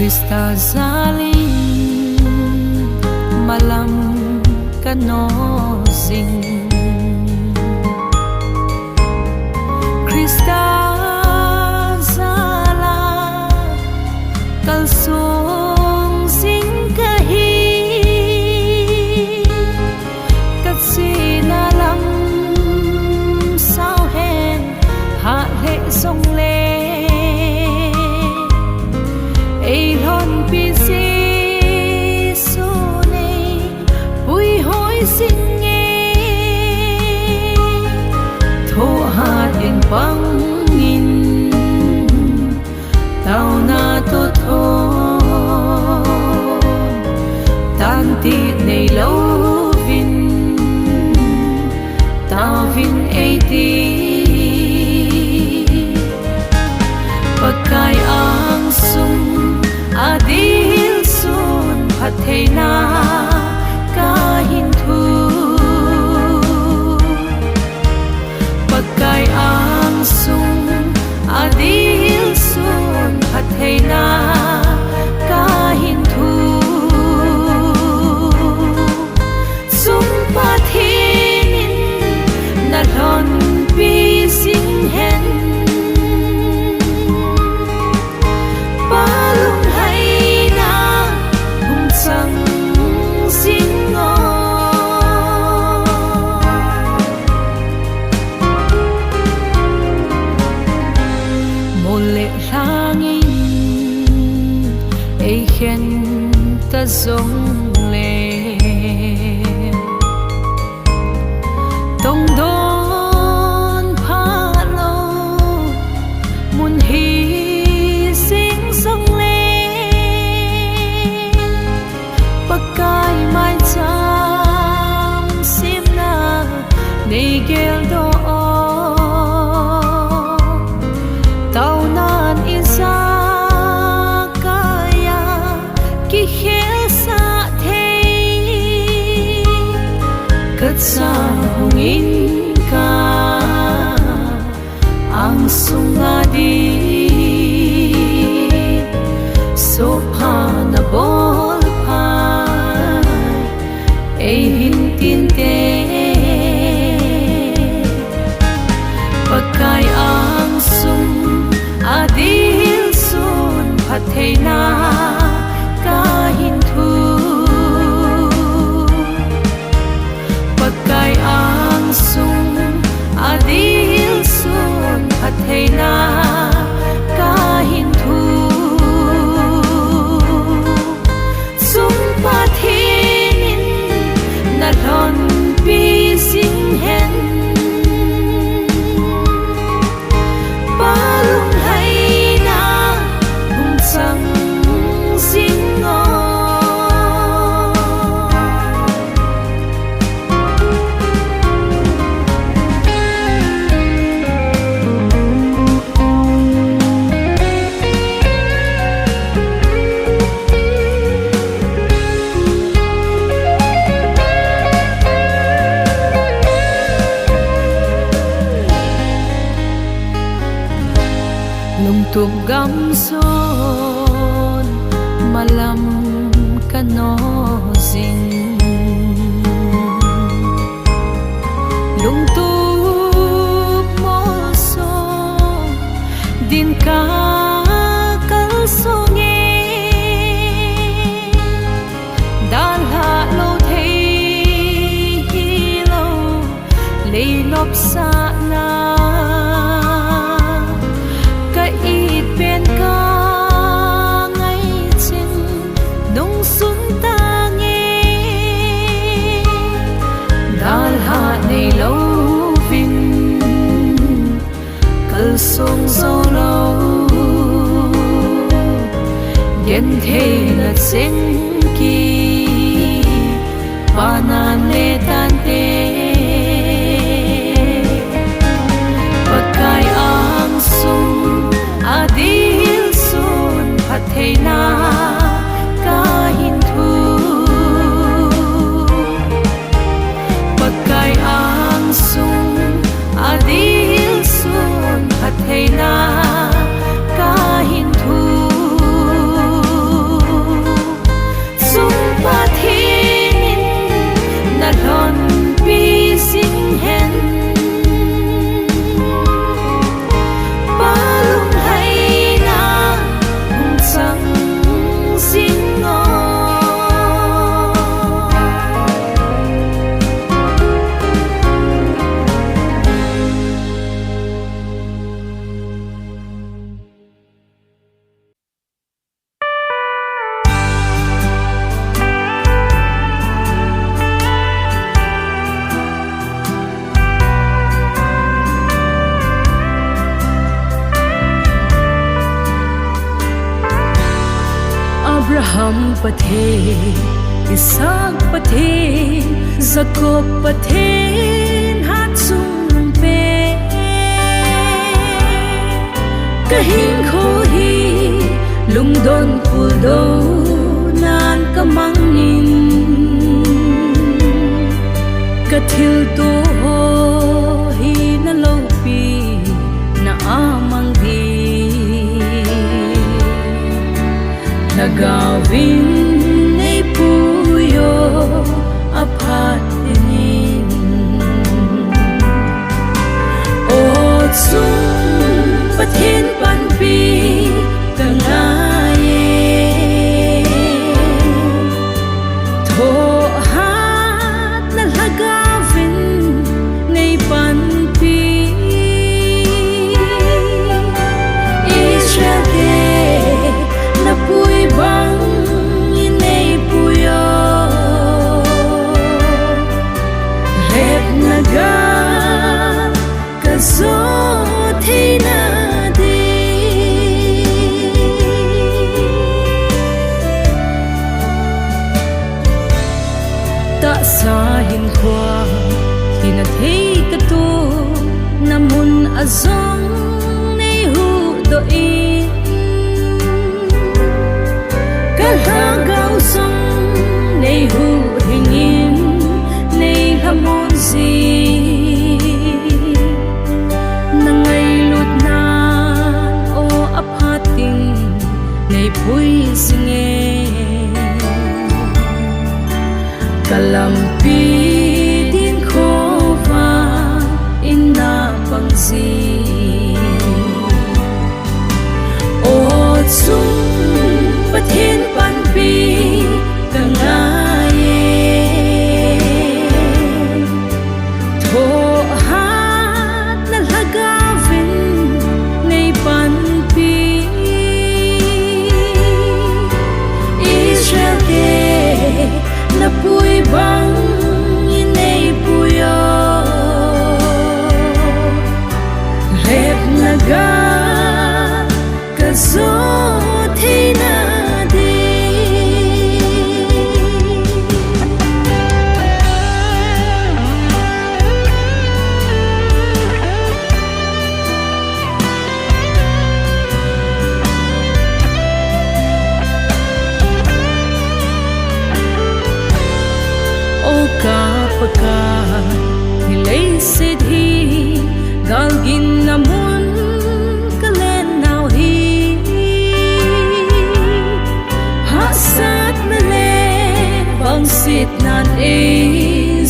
Krista Zalin malam kanosing Krista Zala kalsong sing kahi kat sinalam sao hen hạ lệ sông lê ai hôn pi si su này bùi hối xin nghe thô hạ điện băng nghìn tao na tô thôn tan tiệt này lâu vin ta vin ai ti pakai ang sung adil sun pathei na kahin thu pakai ang sung adil sun pathei na kahin thu sung pathinin na lon pi sing hen ta giống lệ tông đón pha lô muốn hy sinh sông lệ pakai mai cham sim na nei gel do tao nan isa sa hungin ka ang sungadi sopa na bol pa ay hintinte pagkay ang sung adil sun pathei na kahin thu pakai ang sung adil sun pathei na kahin thu sung pathinin na lon pi sing hen palung hay na hung sang sing lung tuk gam son malam kanosing lung tuk mo so din ka kalsonge dalha lo thei lo leilop sa na ít bên ca ngay trên nông xuân ta nghe đal hạ này lâu vin cơn sông gió lâu nhân thế là sen kỳ ba nan lê tan tê pakai ang sung adil sun pathei na kahin thu pakai ang sung adil sun pathei na kahin thu ham pathe isak pathe zakop pathe hat sung pe kahin kho hi lung don pul do nan kamangin kathil to ho hi na lo pi na amang di nagawin ay puyo apat dinin o sung pathin panpi kangaye tho hat na lagawin ngay panpi Israel na puy bang inay puyo rep naga kazot hey na di ta sa hin kwa hinat hey kato namun azong nay hu do in kalhagaw song nay hu hingin nay hamon si nangay lutnan o apating nay puy singe kalampi din ko va ina pangsi o sung pathin panpi kangaye tho hat na lagawin ngay panpi Israel de na puy bang inay puyo rep naga kazot hey na paka hilay sidhi galgin namun kalen now hi hasat male bang sit nan e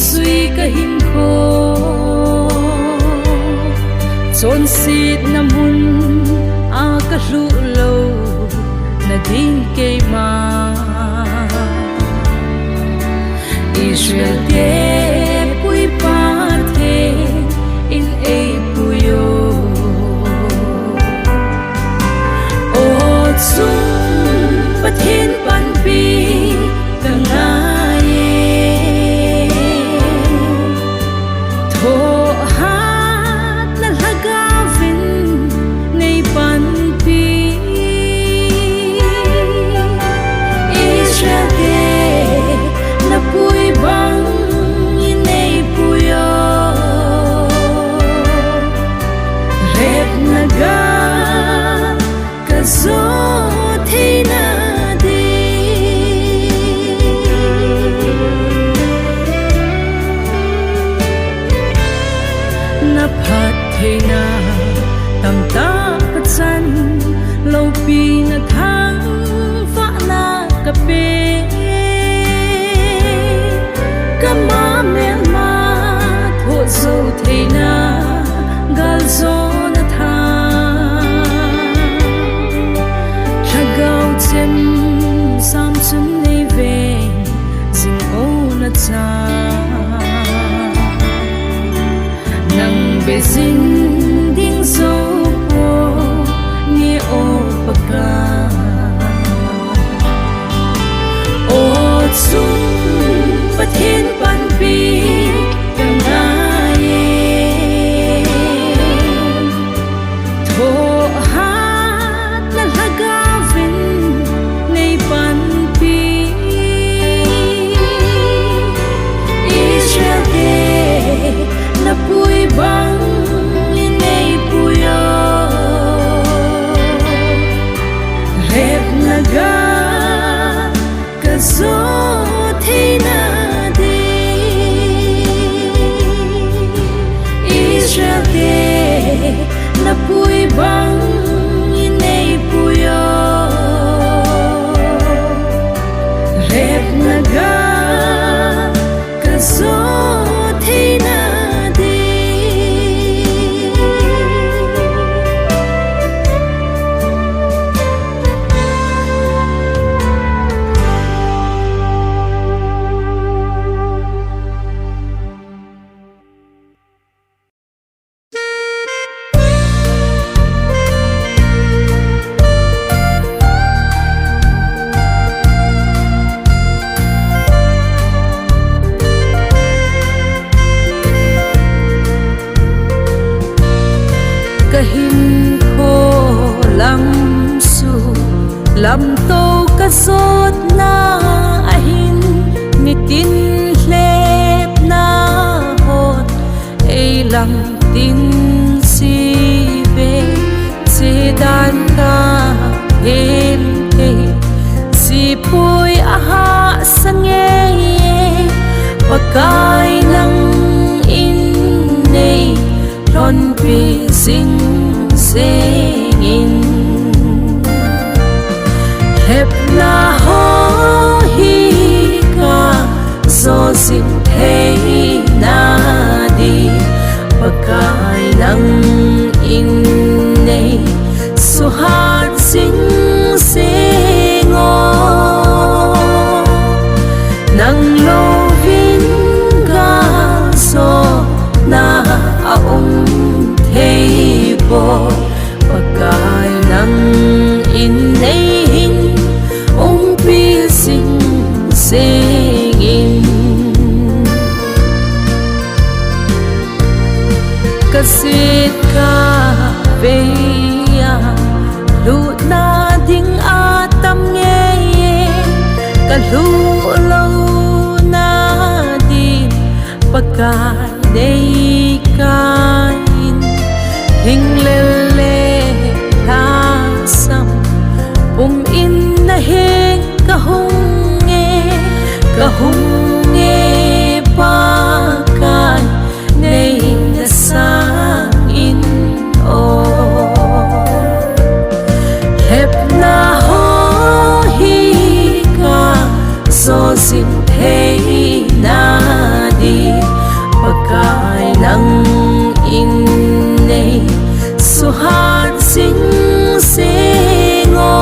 sui kahin ko son sit namun a kahlu lo na ding kay ma Israel de puy pathe in a puyo o sung pathin panpi kangaye tho hat na lagawin ngay panpi Israel de na puy bang inay puyo rep naga kazot hey na di naphat hey na tamta patsan lo pi na thang fa na kape kama melma tho zo theina gal zo na tha thagaw chem sam chun nei ve jing o na cha nang bezin ding zo po ni o paka o chung pathin panpi kangaye tho hat na lagawin ngay panpi lam to ka zot na ahin ni tin hlep na hot ei lang tin si ve si dan ka hem he si pui aha sange pakai nang in nei lon pi sing singin hep na ho hi ka so sim hey na di pakai nang in nei so hat sing singo nang lo vin ga so na thei bo pakai nang in nei hin pi sing singin kasit ka veya lu na ding atam nge kalu lo na din pakai nei kain hing lele la sam in na heng kahung nge pa kai nei na sang in o hep na ho hi ka so sim hey na di pakai nang in nei so hat sing singo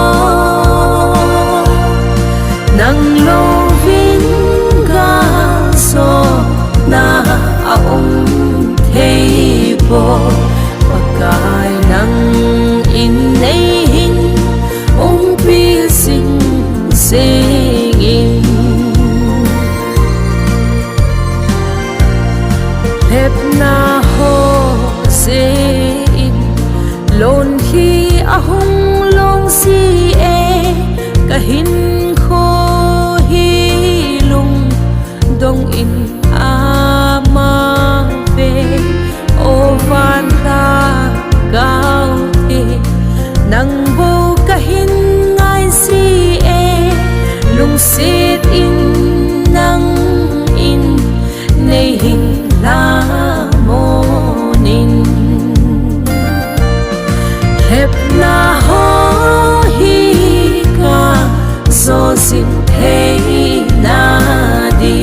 nang lo vin ga so na thei bo pakai nang in nei hin pi sing singin hep na ho se in lon hi ahung long si e kahin kho hi lung dong in ama ve o van ta gao te nang bo kahin ngai si e lung sit in nang in nei hin la monin hep na ho hi ka so sim hey na di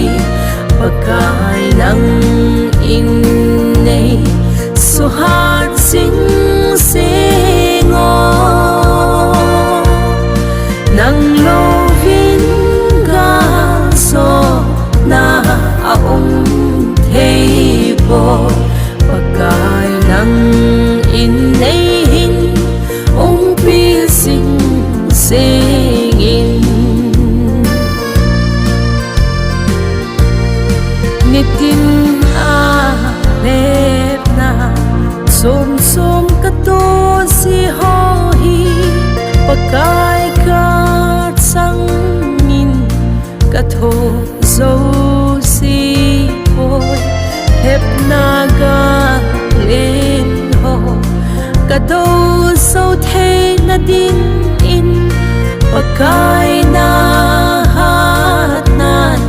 pakai nang in nei so hat sing singo nang lo vin ga so na thei bo pakai nang in nei hin pi sing singin nitin a lep na som som ka to si ho hi pakai ka sang min ka tho zo si boy hep na ga len ho ka do so the na din in pakai na hat nan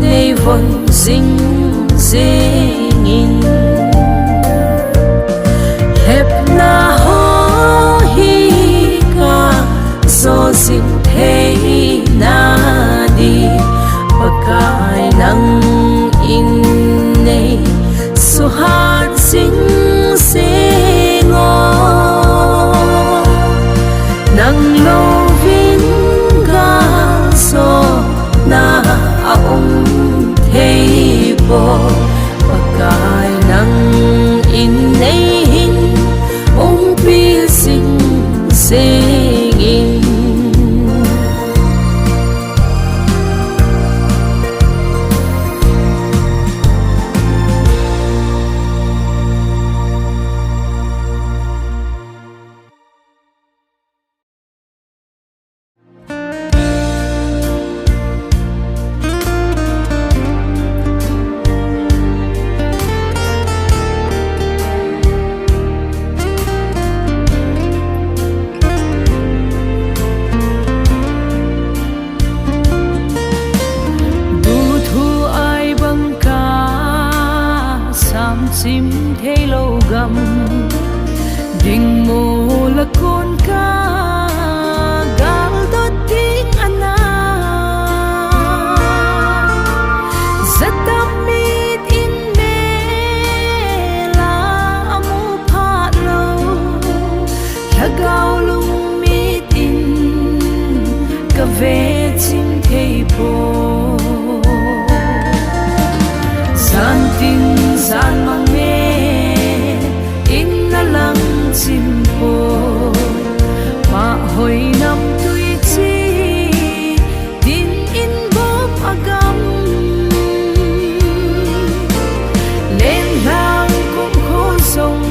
nei von sing singin hep na ho hi ka so sim hey na di pakai nang in nei so hat sing singo nang lo vin ga so na thei bo pakai nang in nei hin pi sing singin chim thế lâu gầm đình mô là con ca gal tot ting ana zatamit in me la amu pha lo lagaw lung mit in ka ve chim thế po san tin san mang me in na lang chim po ma hoi nam tui chi tin in bop agam lên lang cũng khô sông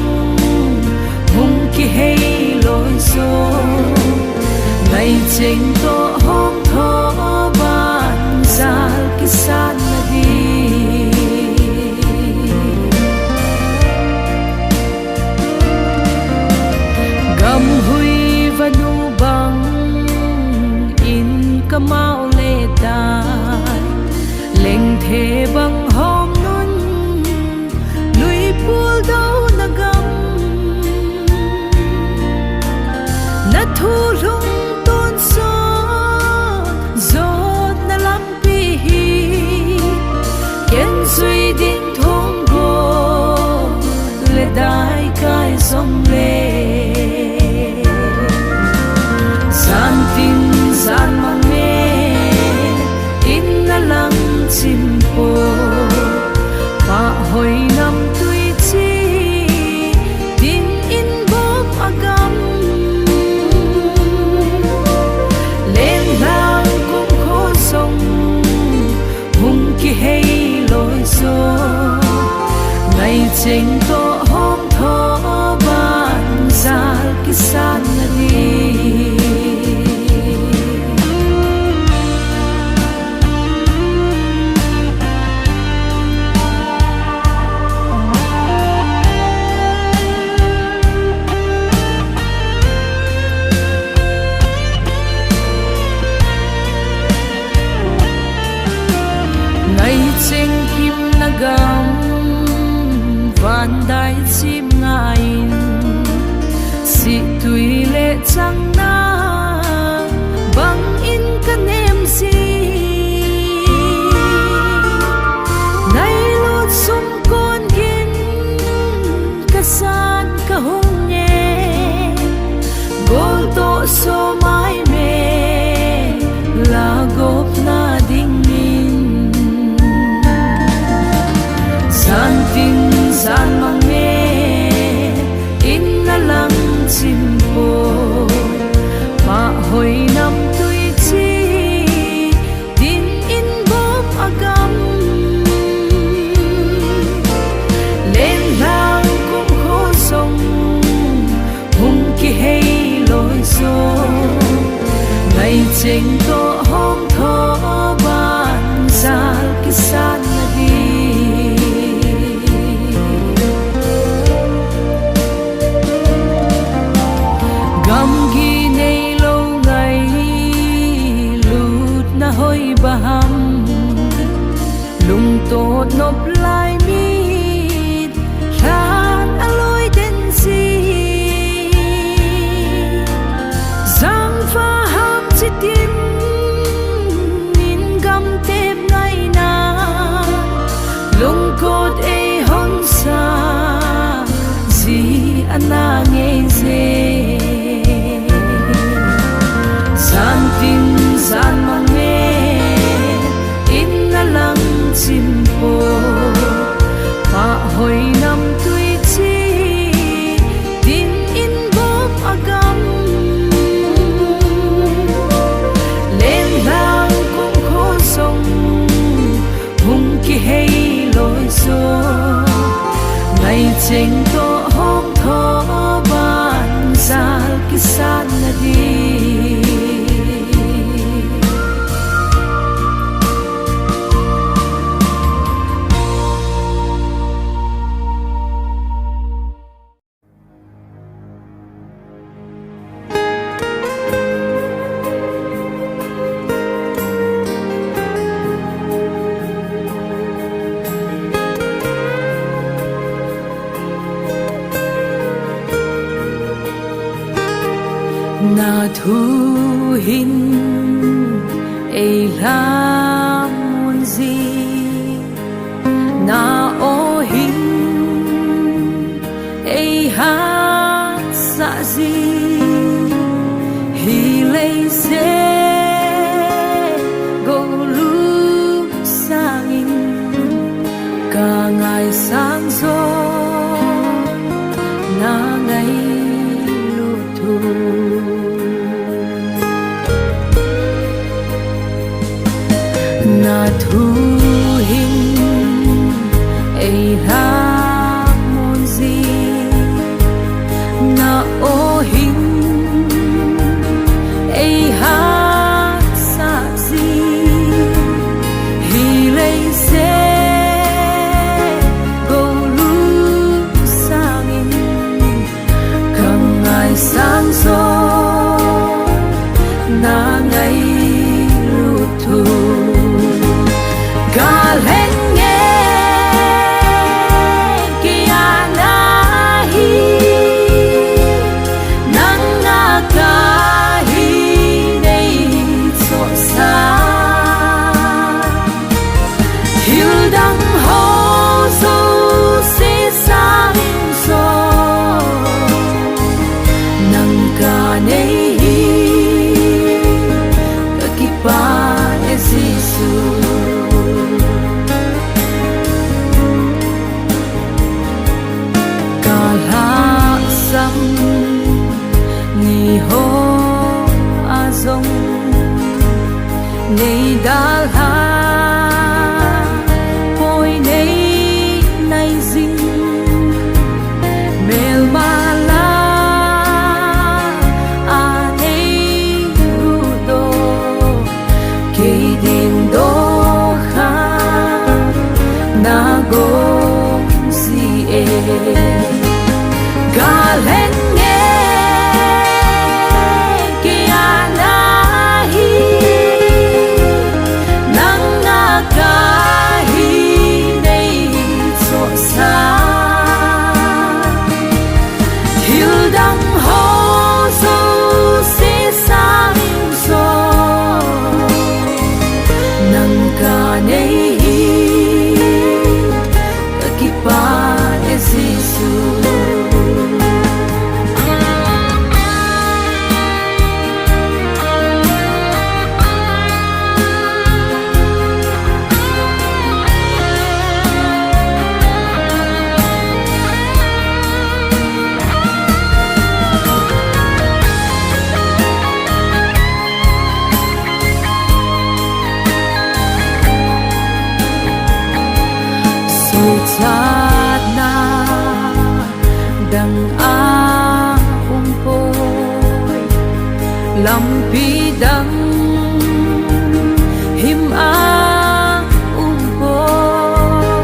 hùng ki hay lối gió ngày chênh to hôm thó ban zal ki san na đi gam hui và nu bang in kamau le tai leng the bang hom nun lui pul đâu na gam na thu rung tôn so zot na lam pi hi ken suy din thong go le dai kai song le san tin san mang me in na lang chim po pa hoi nam tui chi tin in bop agam lên lang cũng khô sông hùng ki hay lối gió ngày chênh to hôm thó ban zal ki san na đi ngày chênh kim na gam van dai chim ngain si tui le chang na bang in ka nem si nay lut sum con gin ka san ka hung nghe gol to so mai me la gop na ding san tin san mang me in na lang chim po ma hoi nam tui chi tin in bop agam lên lang cũng khô sông hùng ki hay lối gió ngày chênh to hôm thó ban zal ki san na đi gam gi nei lâu ngày lut na hoi baham lung tot nop lai mit khan aloi den si giang pha ham chi tin nin gam tep ngai na lung kot e hon sa ji ana nghe ze san tin san mang me in na lang chim po pa hoi nam tui chi tin in bop agam lên lang cũng khô sông hùng ki hay lối gió ngày chênh to hôm thó ban zal ki san na đi na thu hin ei lam mun zi na o hin ei ha sa zi hi lei se go lu sang in cả ngày sáng gió na ngày lu thu na thu hin ei ha mon zi na o hin ei ha sa zi hi lei se go lu sang in càng ngày sáng gió na ngày lu thu cả lên nghe kia na hi nắng na cả hi nei so sa hiu đắng ho so se sang so nắng cả nei hi ki pa esisu ni ho azong nei dal ha poi nei nai zing mel mala a nei ru do ke din do kha na go si e galen sát na đằng a poi lam pi đằng him a poi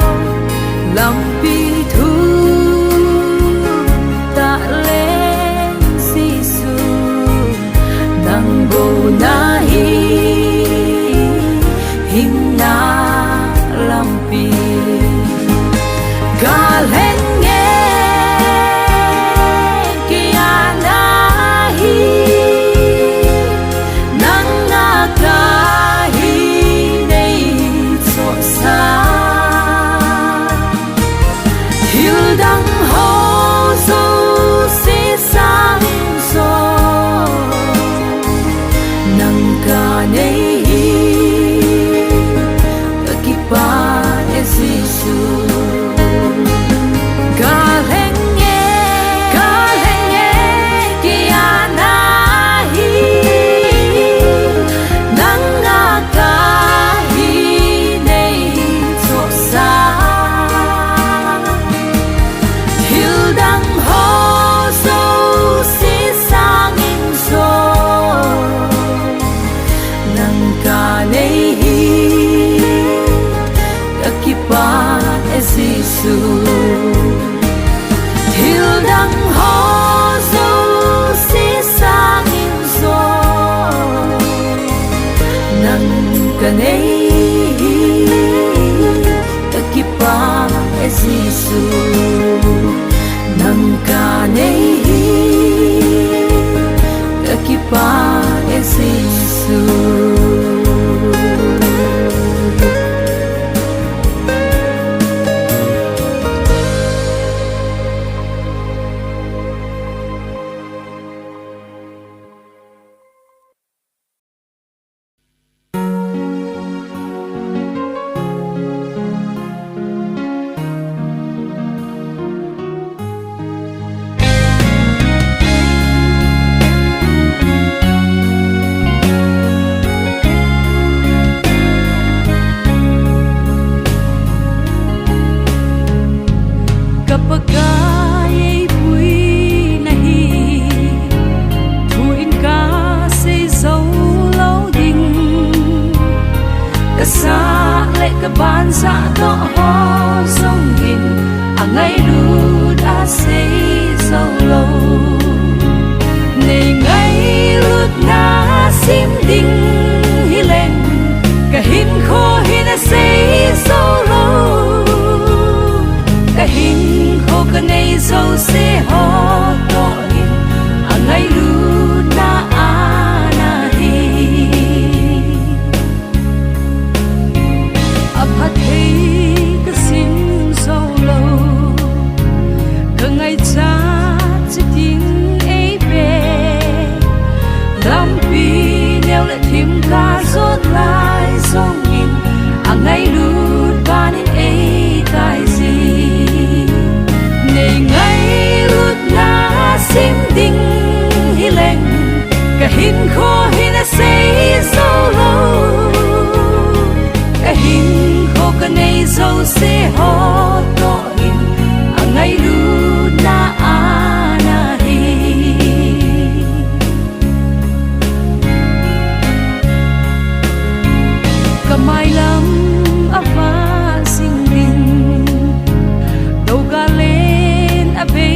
lam pi thu ta lên si su nang bo na hi him na lam pi cả lên nghe kia na hi nắng na cả hi nei so sa hiu đắng ho so se sang so nắng cả nei hi ki pa esisu you pagay bui nahi thuin ka se dấu lâu đình ta sa lại ka ban sa to ho sông hình à ngay lút a se dấu lâu này ngay lút na sim ding hi lên ka hin kho hin a se dấu lâu ka hin kho ka nei dấu se ho to hin à ngay lút na a na hi a phat hei ka sim dấu lâu ka ngay cha chi tin ei be lam pi neo le thim ka zot lai song in a ngay lut ban in ei kai si nei ngay lut na sim ding hi leng ka hin kho hin a sei so lo ka hin kho ka nei so se ho to in a ngay lut na a na hi kamai lam ava sing ding đâu ga lên a be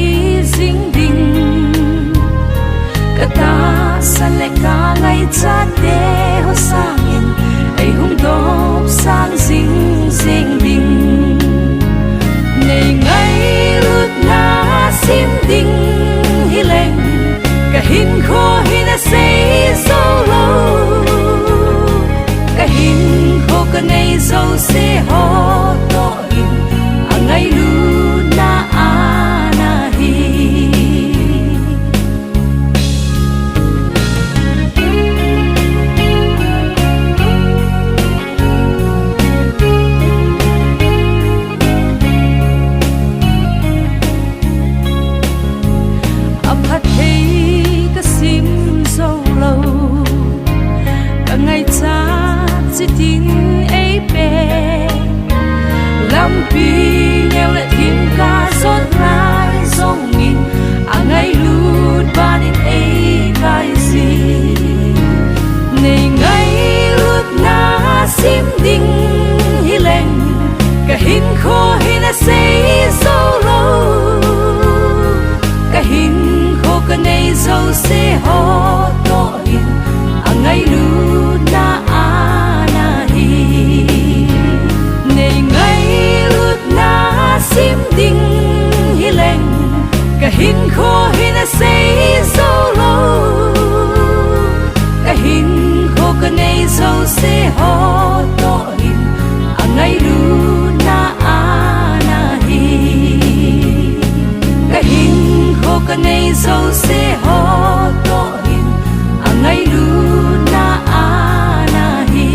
sing ding kata sa le ka ngai cha de ho sang in ai hung dop sang sing sing ding nei ngai lut na sim ding hi leng ka hin kho hin a sei so lo ka hin kho ka nei so se ho to in a ngay lu na a na hi a phat hei ka sim so lâu ka ngay cha chi tin ei pe lam pi neo le thim ka zot lai song in a ngay lut ban in ei kai si nei ngay lut na sim ding hi leng ka hin kho hin a sei so lo ka hin kho ka nei so se ho to in a ngay lut na a na hi nei ngay lut na sim ding hi leng ka hin kho hin a sei so lo ka hin kho ka nei so se ho to in a ngay lut na a na hi ka hin kho ka nei so se ho to in a ngay lut na a na hi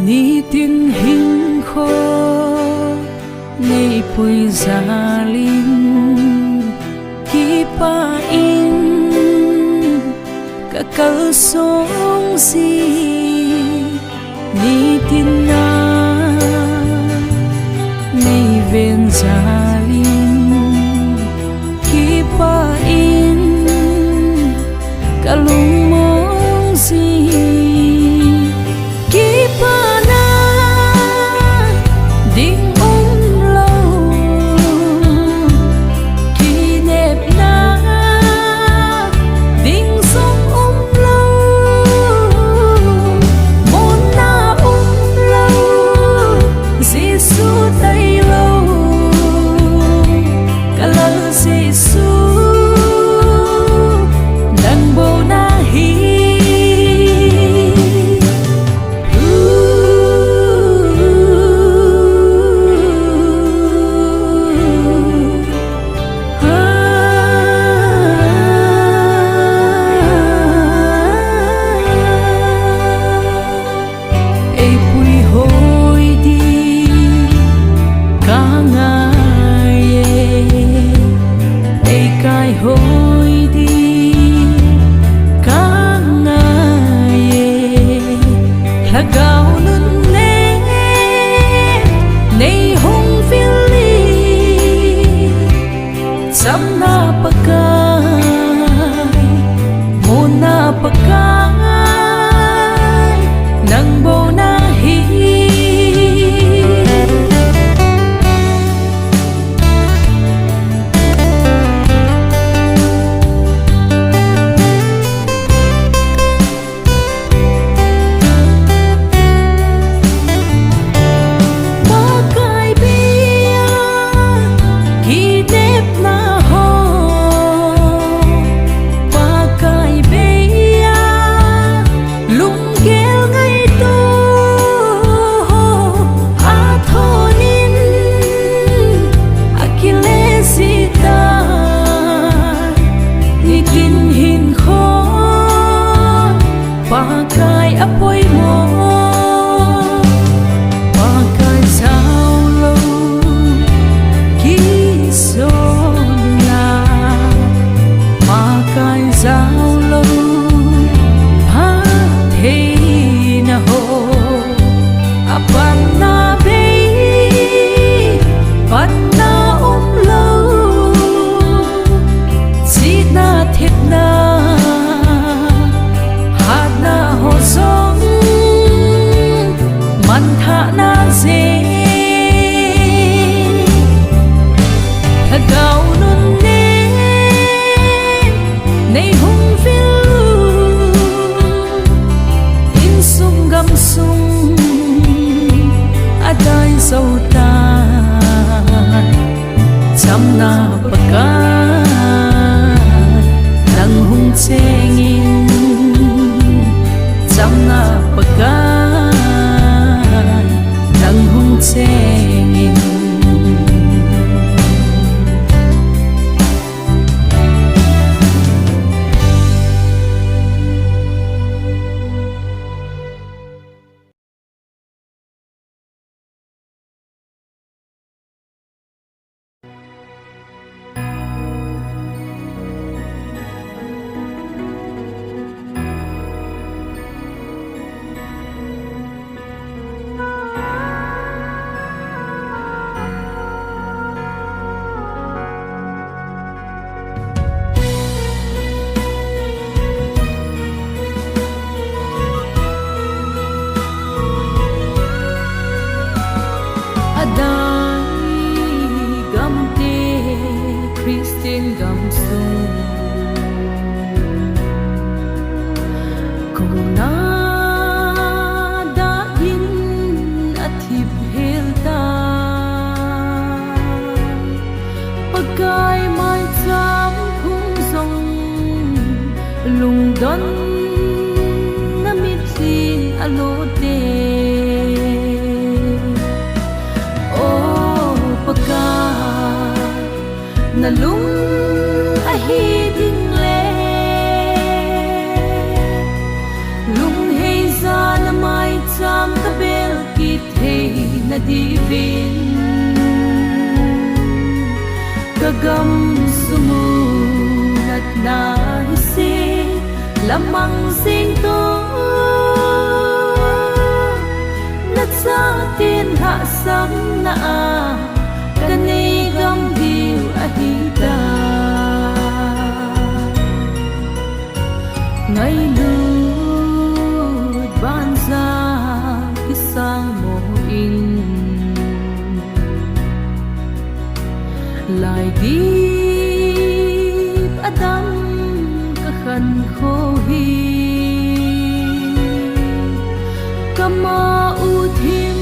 ni tin hình khô nei pui za lin ki pa in ka kal song si ni tin na nei ven za lin ki pa in ka lung mong si là gạo nun nê nay hung phiêu ly chăm na pakai mona pakai nang bo na hi pakai apoi mo pakai sao lâu kí na pakai sao lâu ha thế na ho apan na be pan na lâu si na thiệt na sông man tha na dê thà gạo nun nê nay hung phiêu in sung gam sung adai sâu ta chăm na pakai nang hung chengin chăm na pakai nang hung chengin Christian gam sung kung na da in athip hel ta pagai mai cham khung song lung don na mit sin alo te o pagai na lung a hi ding le lung hei za na mai cham ka bel ki thei na di vin ka gam sumu nat na hi se lamang sing to nat sa tin ha sam na a kanei gam diu ahida ngay lut ban ra kisang mo in lại đi adam ka khan kho hi kama u thim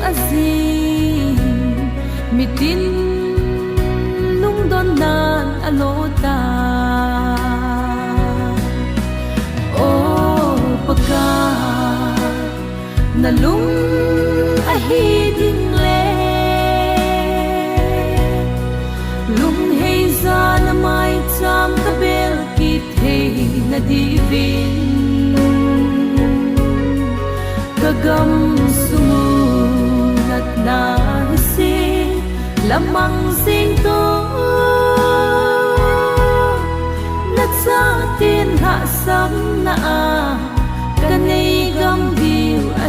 azim mitin lung don nan alota o paka na lung a hi ding le lung hei za na mai cham ka bel ki thei na di vin ka gam sumu nat na si lamang sing to nat sa tin ha sam na a kanei gam diu a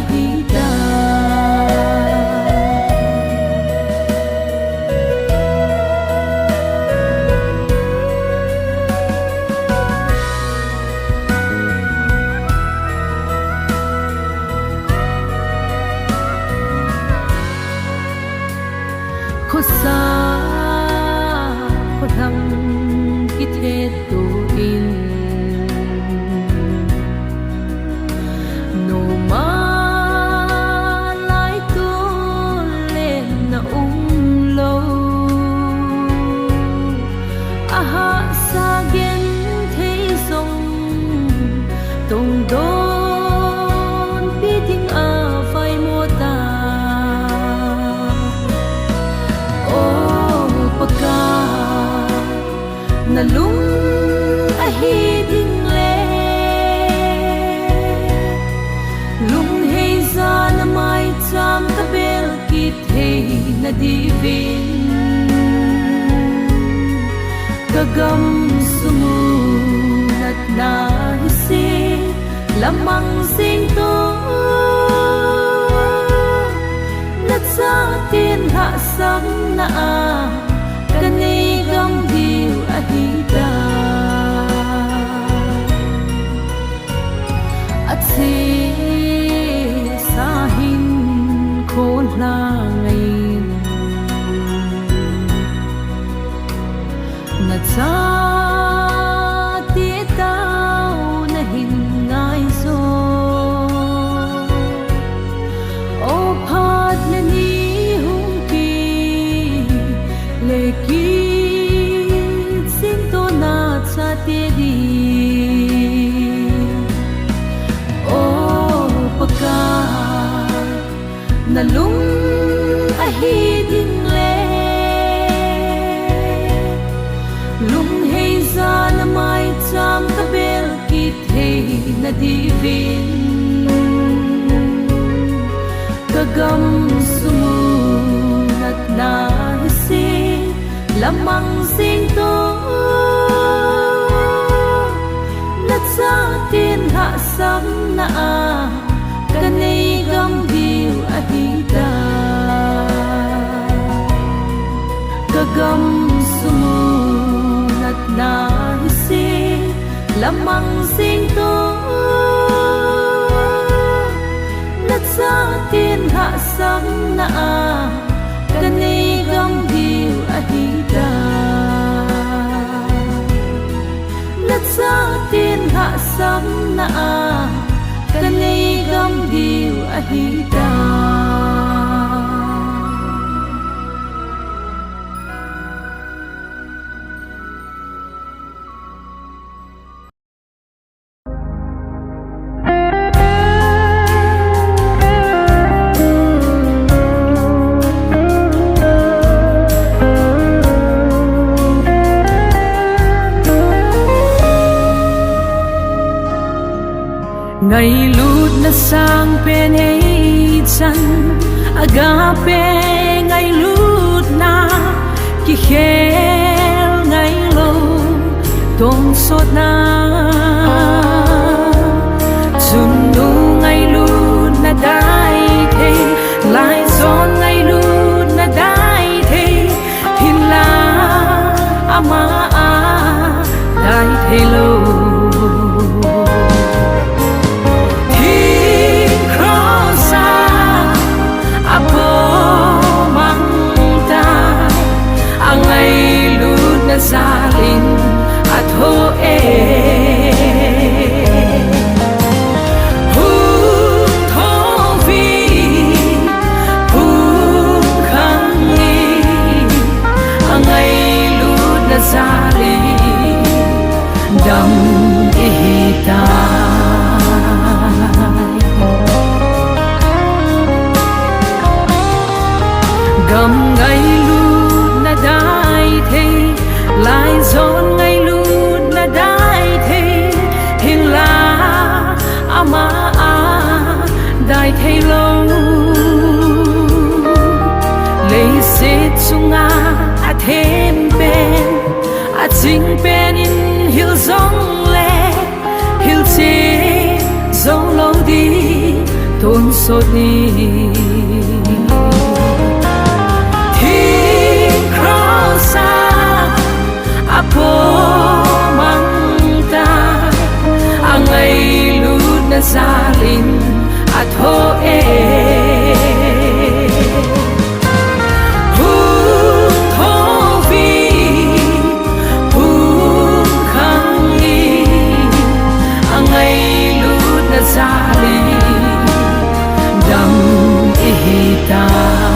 na divin Kagam sumunat na hisi Lamang sinto Nat sa atin hasang na Kanigam diw ahida At sahin ko lang ngayon Nat sa titaw na hingay so O pad na nihong ki Lekit sinto nat sa tidi Nalung ahiding le Lung hei za na mai cham kabel kit hei na divin Kagam sumunat na hisi Lamang sinto Nat sa atin hasang na Kanigam diw ahida Kagam sumunat na hisi Lamang sinto Nat sa atin hasang na Kanigam diw ahida Nat sa atin hasang na Kanigam diw ahida Ngay lút na sang penay chan Agape ngay lút na Kihel ngay lo Tong sot na Sunu ngay lút na dai te Lai zon ngay lút na dai te Hila ama dai te lo Salin at hoe Hung thovi Hung khangi Angay lud na salin Dam ihitay Gam ngay lud na dai thay Lai zon ngay lút na dai thế Hình la ama dai thế lâu Lấy xếp sunga thêm bên chính bên in hiểu giống lệ Hiểu chế giống lâu đi Tôn sốt đi Apo mangta angay lud na salin at hoe Hung thovi hung khangi angay lud na salin dam ihitay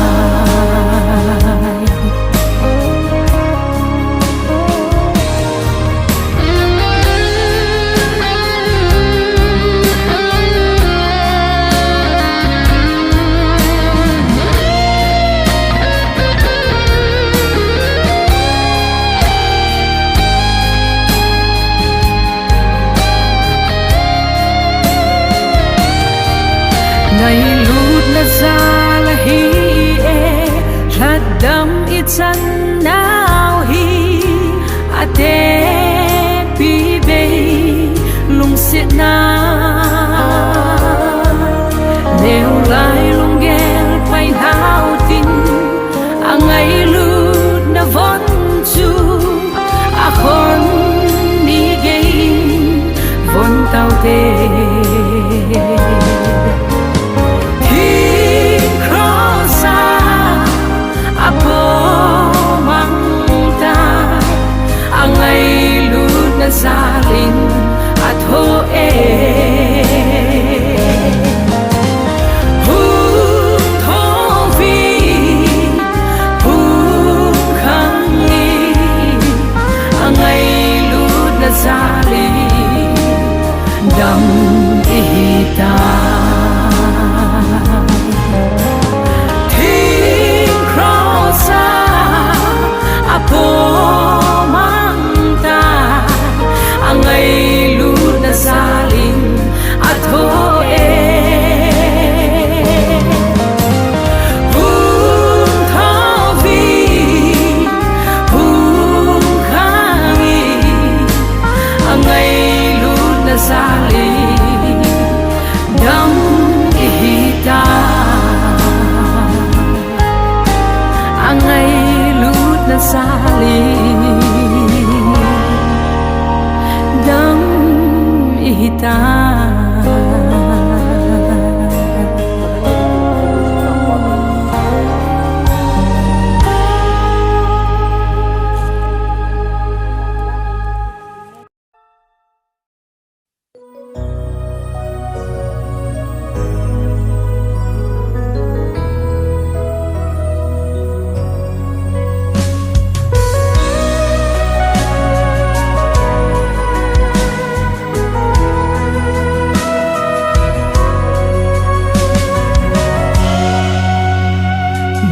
Ngày lút na ra là hi e thật đậm ít chân nào hi à te pi bê lung xiết na đều lại lung ghen quay thao tin à ngày lút na vốn chu à khôn đi gây vốn tao tê Salin at ho hung tho vi hung khang ni angai lut na salin dam ihita thing crossa apo ngày lút na salin at ho hung thao vi hung khangi ngày lút na salin dam ihita ngày lút na salin ihita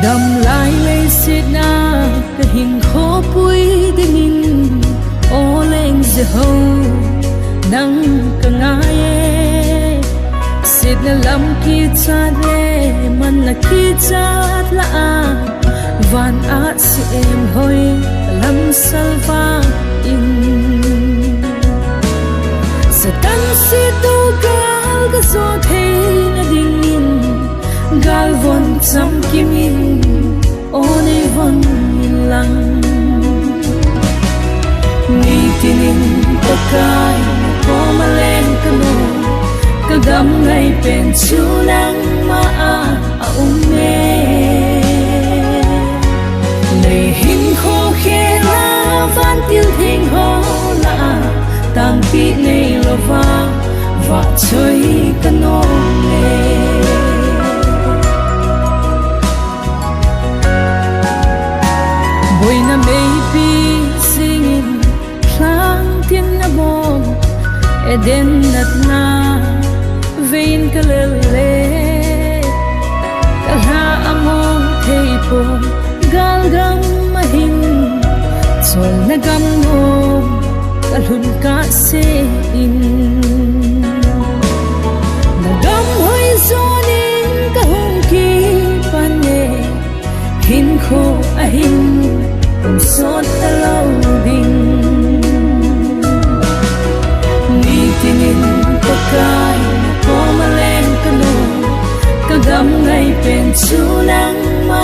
đầm lại lấy xịt na cái hình khó bụi đi nhìn ô lên giờ hầu nắng cả ngày xịt na làm kia chát lệ man là kia chát là van át si em hoi làm salva in sa tan si tu gal cái gió thế na ding in gal von cham kim in one von in lang ni tinin to kai ko malen kano kagam ngai pen chu nang ma a umme nei hin kho khe la van tiêu thing ho la tang pi nei lo va chơi kano ne na maybe singing klang tin na bom eden nat na vein kalele kalha among teipo galgam mahin sol na gamno kalhun ka se in nagam hoi zonin kahong ki pane hin kho ahin sốt ta lâu đình ni tinin có cái có mà lên cano cả gam ngày bên chu nắng mà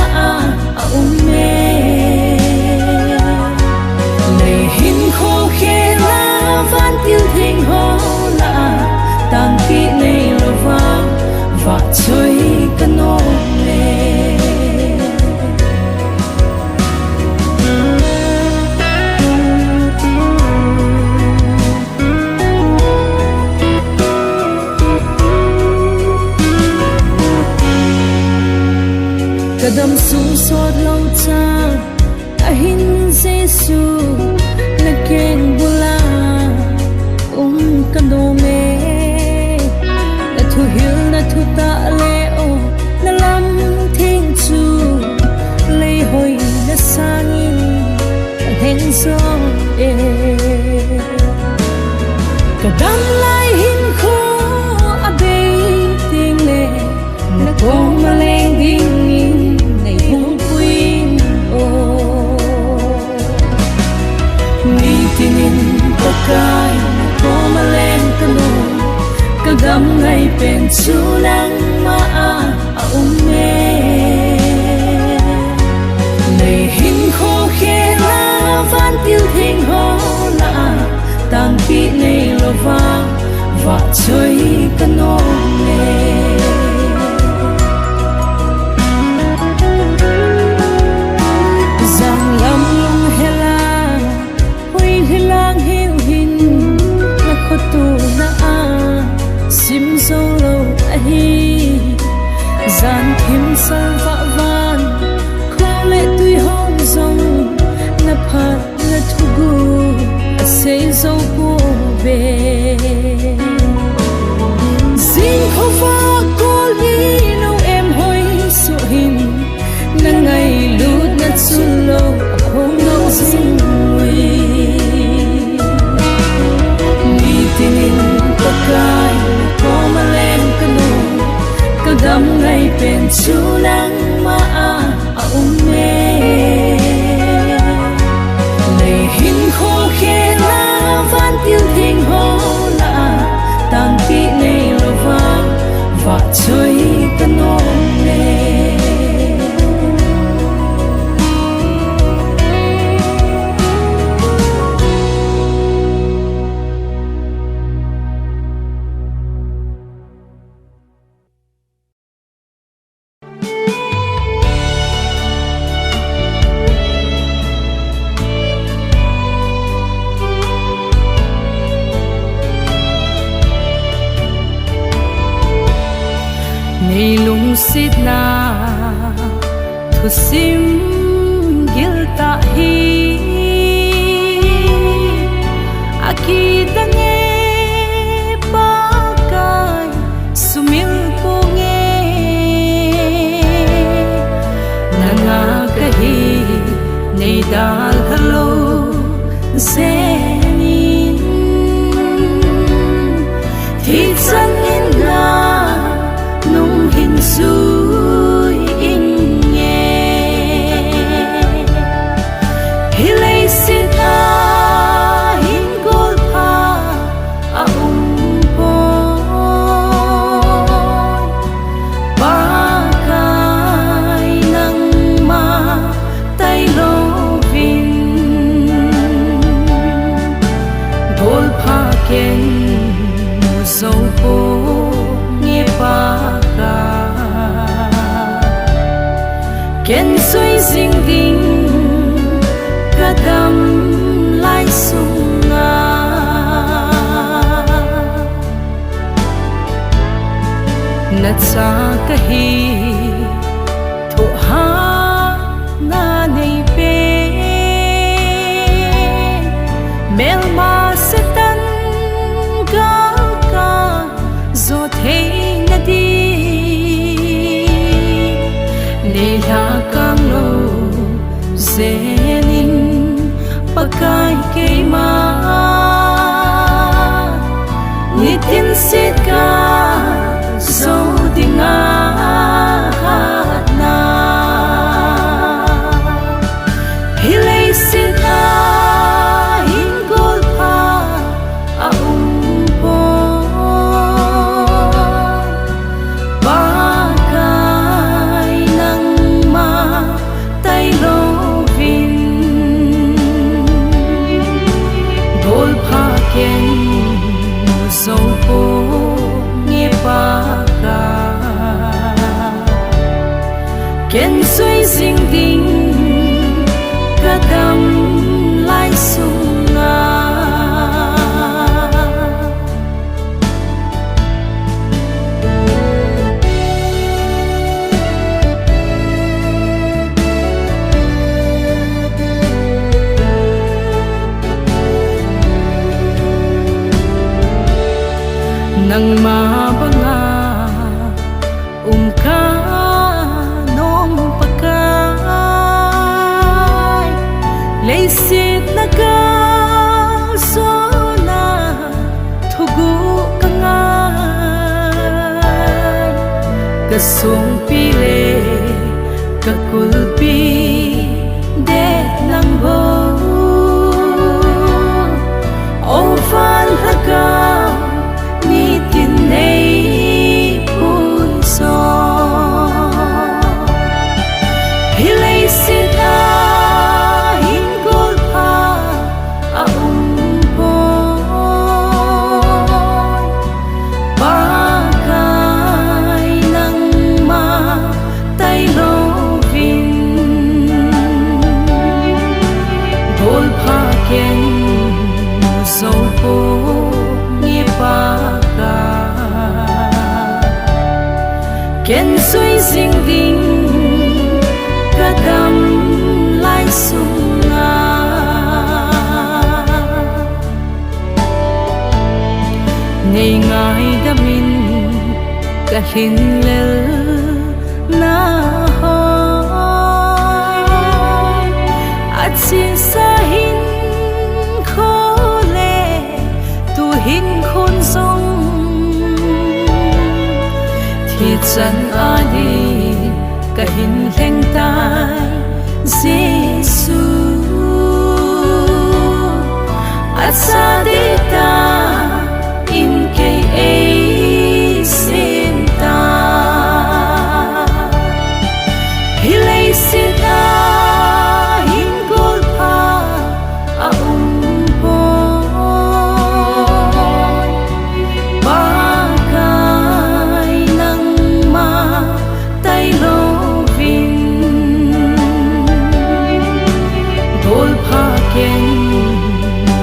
umme này hin khô khe la van tiêu thình ho la tang ki này lo và chơi cano ne kadam sung sot lâu cha ahin Jesu na keng bula kando me na thu hil na thu ta le o na lam thing chu le hoi na sangin hen so kadam lai hin kho abe ting le na kong maleng ding nei hung pui him sal va van kho le tui hom zong na phat na thugu a sei zo ko be sing kho va ko li no em hoi su hin na ngai lu na chu lo a khong no sing wi ni tinin pakai ko malem kanu kadam ngai pen chu nang ma a me nei hin kho khe la van tiêu thing ho la tang ti nei lo va chơi kanong ne nei lung sit na thu sim gil ta hi aki dange pa kai sumil ko nge nanga kahi nei dal hello zenin thi chan in na nung hin sui in nghe hi lei sin a hin gol pa a po ba kai nang ma tai lo vin gol pa ken zo po nghe pa ken suy ding ding kadam lai sunga na cha kahi tho ha na nei pe mel ma setan ga ka zo the na di la kang lo zenin pakai ke ma nitin sit ka zo dinga na hilei sit na hin gol pa a po ba zo po nghe pa ka ken suy ding ding kadam lai sunga nang ma banga ka nong pakai lei sit na ka so na thugu ka ngai ka sung pi le ka kul pi de nang bo o fan ha ka kiến suy dinh đình cả đầm lai sung nga ngày ngày đã min cả hin lel na ho at sin sa hin khó lệ tu hin khôn sông thì chân ở đi cả hin leng tai Giêsu at sa đi ta in cây ấy xin ta hi lấy xin ta hin gol pa a boy ba kai nang ma tay lo vin gol pa ken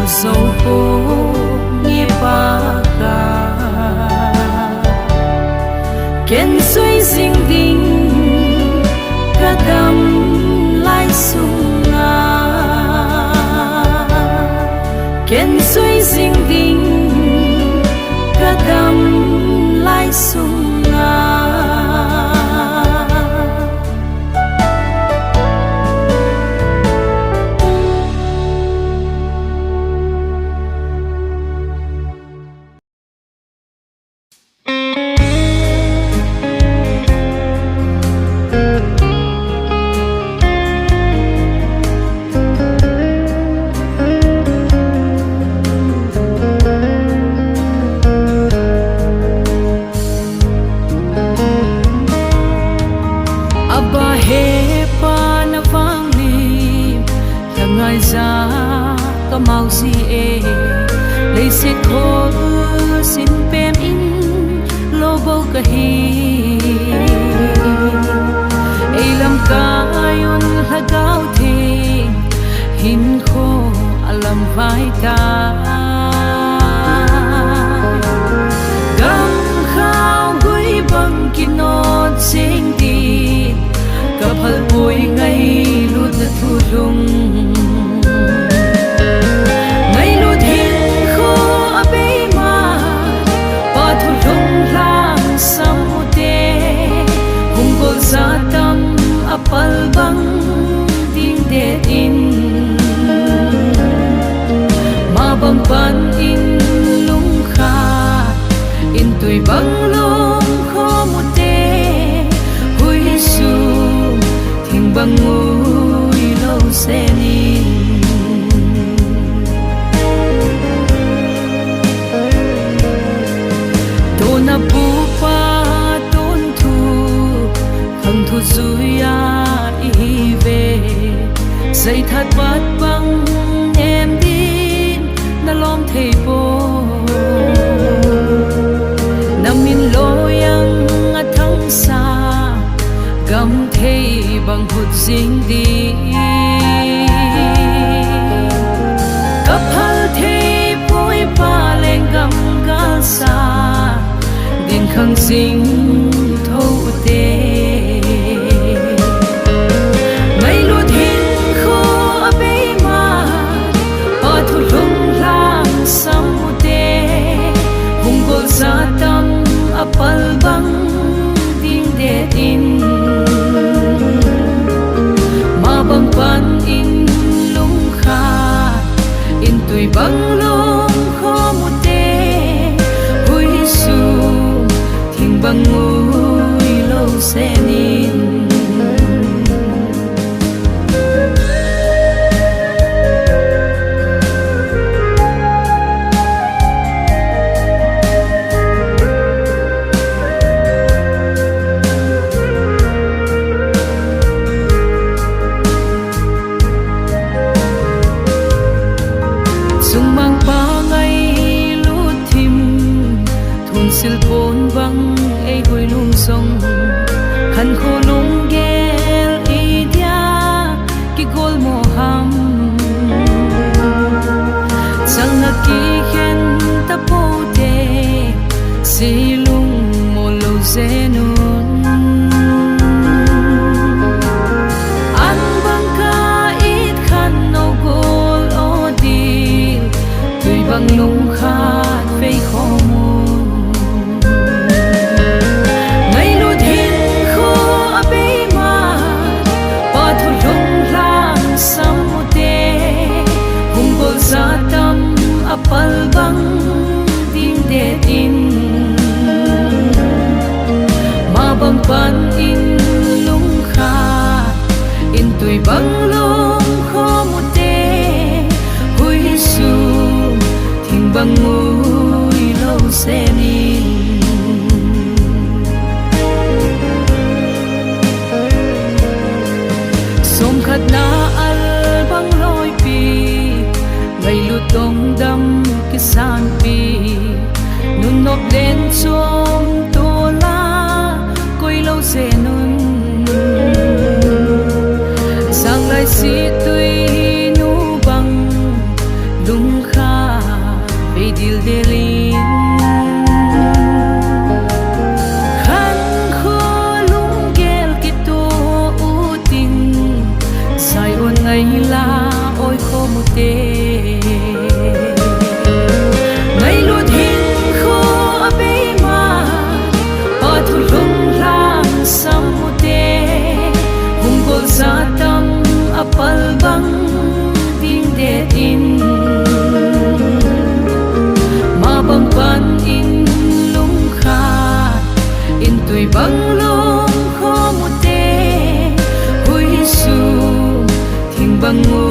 so ho nghe pa kiến suy dinh đình cả đầm lai sung nga kiến suy dinh đình cả đầm lai sung nga mau si e lấy se khô xin pem in lo bầu cả hi e lam ca yon ha gao the hin khô alam vai ta gam khao gui bang kinot sing ti ka phal boi ngai lut na thu lung Satam apal bang ding de in ma bang pan in lung kha in tui bang lung kho mu te hui su thing bang ngui lo se ni to na pu pa thu zuya i về dây thật bát băng em đi na lom thầy bố nằm in lối yang a thăng xa gam thầy bằng hụt dính đi cấp hal thầy bối ba lên gam gal xa din khang dính thâu tê Satam apal bang ding de in ma bang pan in lung kha in tui bang lung kho mu te hui su thing bang ngui lo se nin silpon bang ei hui lung song khan kho lung gel idia ki gol mo ham sang na ki khen ta po te si lung mo lo zenun in lung kha in tui bang lung kho mu te hui su thing bang ngui lo se nin som khat na al bang loi pi ngai lu tong dam kisan pi nun nop len chom to la koi lo se nun sang lai si tui nu bang lung kha pe dil de lin khan kho lung gel ki to u tin sai on ngai la oi kho mu te ngai lu thin kho ape ma pa thu lung lang sam mu te hung gol sa tam apal bang ding de in ma bang pan in lung kha in tui bang lung kho mu te hui su thing bang mu